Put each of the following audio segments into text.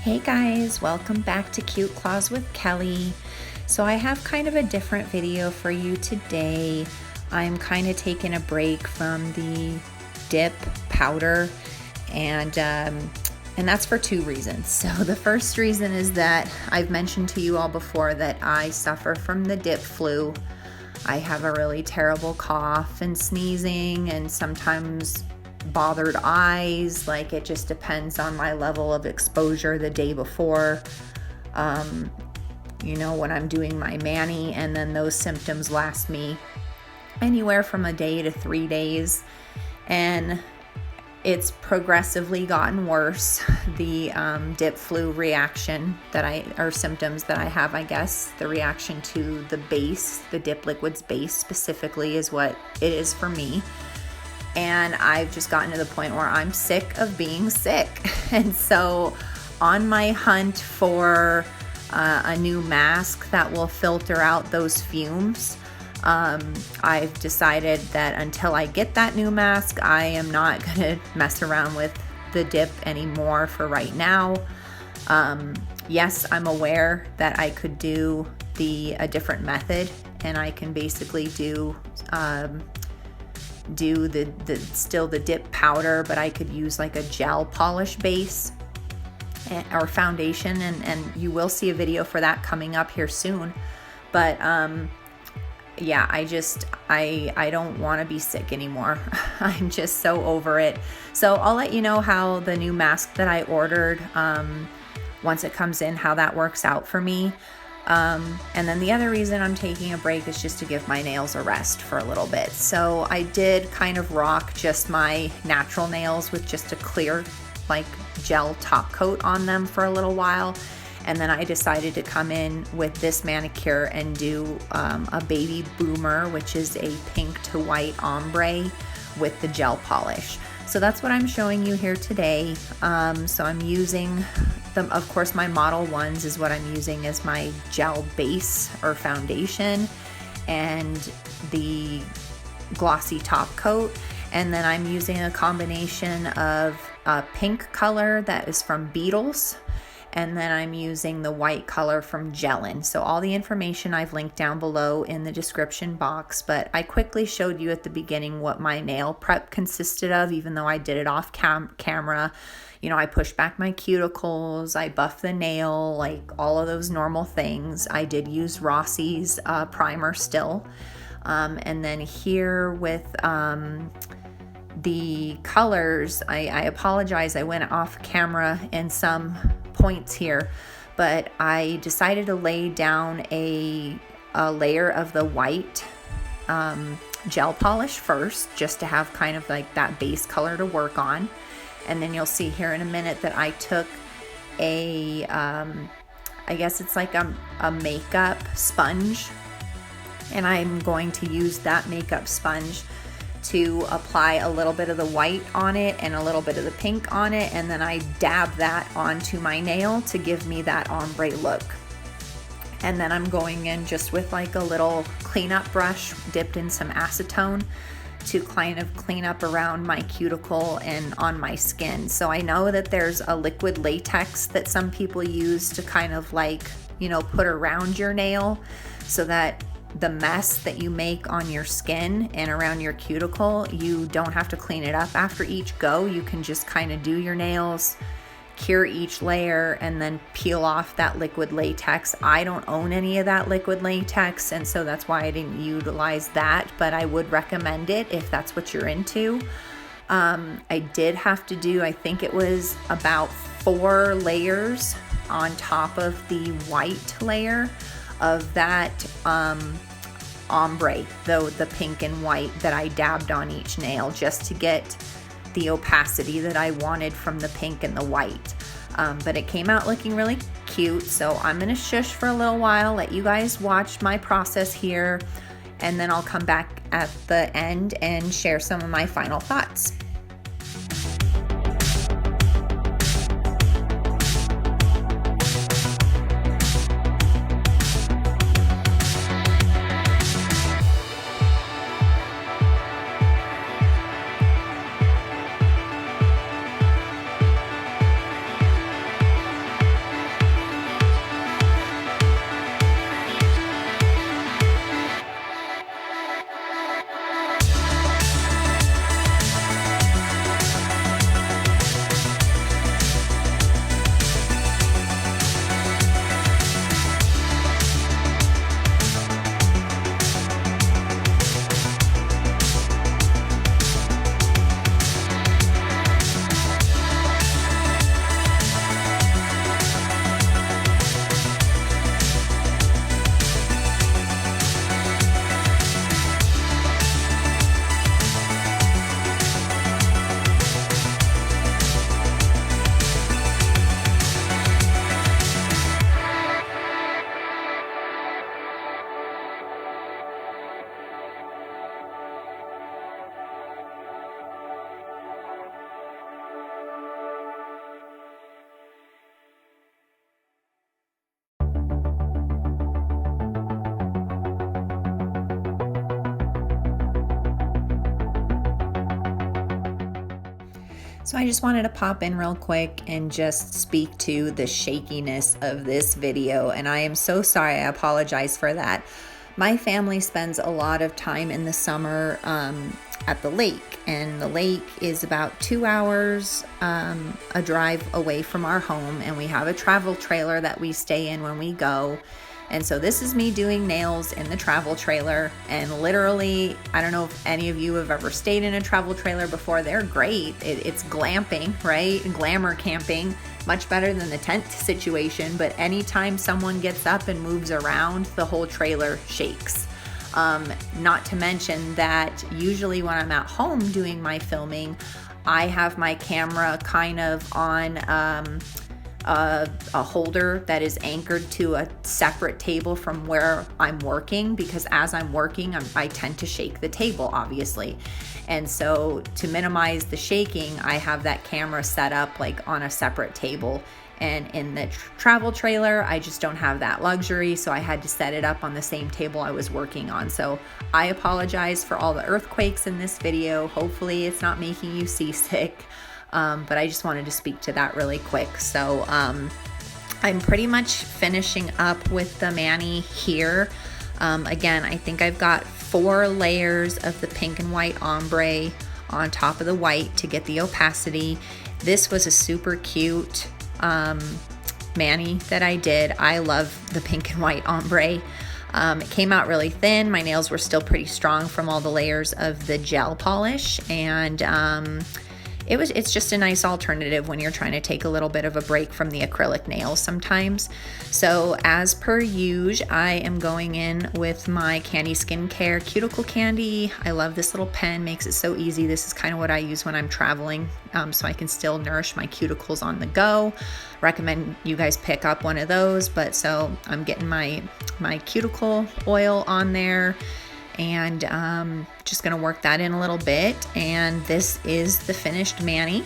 Hey guys, welcome back to Cute Claws with Kelly. So I have kind of a different video for you today. I'm kind of taking a break from the dip powder and that's for two reasons. So the first reason is that I've mentioned to you all before that I suffer from the dip flu. I have a really terrible cough and sneezing and sometimes bothered eyes. Like, it just depends on my level of exposure the day before, when I'm doing my mani, and then those symptoms last me anywhere from a day to 3 days, and it's progressively gotten worse. The dip flu reaction or symptoms that I have, I guess, the reaction to the base, the dip liquid's base specifically, is what it is for me. And I've just gotten to the point where I'm sick of being sick. And so on my hunt for a new mask that will filter out those fumes, I've decided that until I get that new mask, I am not going to mess around with the dip anymore for right now. Yes, I'm aware that I could do a different method, and I can basically do the dip powder, but I could use like a gel polish base or foundation, and you will see a video for that coming up here soon. But yeah, I don't want to be sick anymore. I'm just so over it. So I'll let you know how the new mask that I ordered, once it comes in, how that works out for me. And then the other reason I'm taking a break is just to give my nails a rest for a little bit. So I did kind of rock just my natural nails with just a clear, like, gel top coat on them for a little while. And then I decided to come in with this manicure and do a baby boomer, which is a pink to white ombre with the gel polish. So that's what I'm showing you here today. So I'm using of course, my Model Ones is what I'm using as my gel base or foundation, and the glossy top coat. And then I'm using a combination of a pink color that is from Beetles, and then I'm using the white color from Gellen. So all the information I've linked down below in the description box, but I quickly showed you at the beginning what my nail prep consisted of, even though I did it off camera. I pushed back my cuticles, I buffed the nail, like all of those normal things. I did use Rossi's primer still. And then here with the colors, I apologize, I went off camera in some points here, but I decided to lay down a layer of the white gel polish first, just to have kind of like that base color to work on. And then you'll see here in a minute that I took I guess it's like a makeup sponge, and I'm going to use that makeup sponge to apply a little bit of the white on it and a little bit of the pink on it, and then I dab that onto my nail to give me that ombre look. And then I'm going in just with like a little cleanup brush dipped in some acetone to kind of clean up around my cuticle and on my skin. So I know that there's a liquid latex that some people use to kind of like, put around your nail, so that the mess that you make on your skin and around your cuticle, you don't have to clean it up after each go. You can just kind of do your nails, cure each layer, and then peel off that liquid latex. I don't own any of that liquid latex, and so that's why I didn't utilize that, but I would recommend it if that's what you're into. I did have to do, I think it was about 4 layers on top of the white layer of that ombre, though the pink and white that I dabbed on each nail, just to get the opacity that I wanted from the pink and the white. But it came out looking really cute, so I'm gonna shush for a little while, let you guys watch my process here, and then I'll come back at the end and share some of my final thoughts. So I just wanted to pop in real quick and just speak to the shakiness of this video, and I am so sorry. I apologize for that. My family spends a lot of time in the summer at the lake, and the lake is about 2 hours a drive away from our home, and we have a travel trailer that we stay in when we go. And so this is me doing nails in the travel trailer, and literally, I don't know if any of you have ever stayed in a travel trailer before. They're great. It's glamping, right? Glamour camping, much better than the tent situation. But anytime someone gets up and moves around, the whole trailer shakes. Not to mention that usually when I'm at home doing my filming, I have my camera kind of on a holder that is anchored to a separate table from where I'm working, because as I'm working, I tend to shake the table, obviously. And so to minimize the shaking, I have that camera set up like on a separate table. And in the travel trailer, I just don't have that luxury, so I had to set it up on the same table I was working on. So I apologize for all the earthquakes in this video. Hopefully it's not making you seasick. But I just wanted to speak to that really quick. So I'm pretty much finishing up with the mani here. Again, I think I've got 4 layers of the pink and white ombre on top of the white to get the opacity. This was a super cute mani that I did. I love the pink and white ombre. It came out really thin. My nails were still pretty strong from all the layers of the gel polish, and it's just a nice alternative when you're trying to take a little bit of a break from the acrylic nails sometimes. So as per usual, I am going in with my Candi Skincare Cuticle Candy. I love this little pen, makes it so easy. This is kind of what I use when I'm traveling, so I can still nourish my cuticles on the go. Recommend you guys pick up one of those. But so I'm getting my cuticle oil on there, and just gonna work that in a little bit. And this is the finished mani.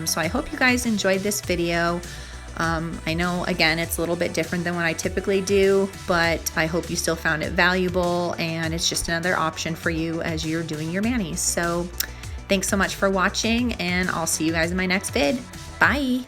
So I hope you guys enjoyed this video. I know, again, it's a little bit different than what I typically do, but I hope you still found it valuable, and it's just another option for you as you're doing your manis. So thanks so much for watching, and I'll see you guys in my next vid. Bye.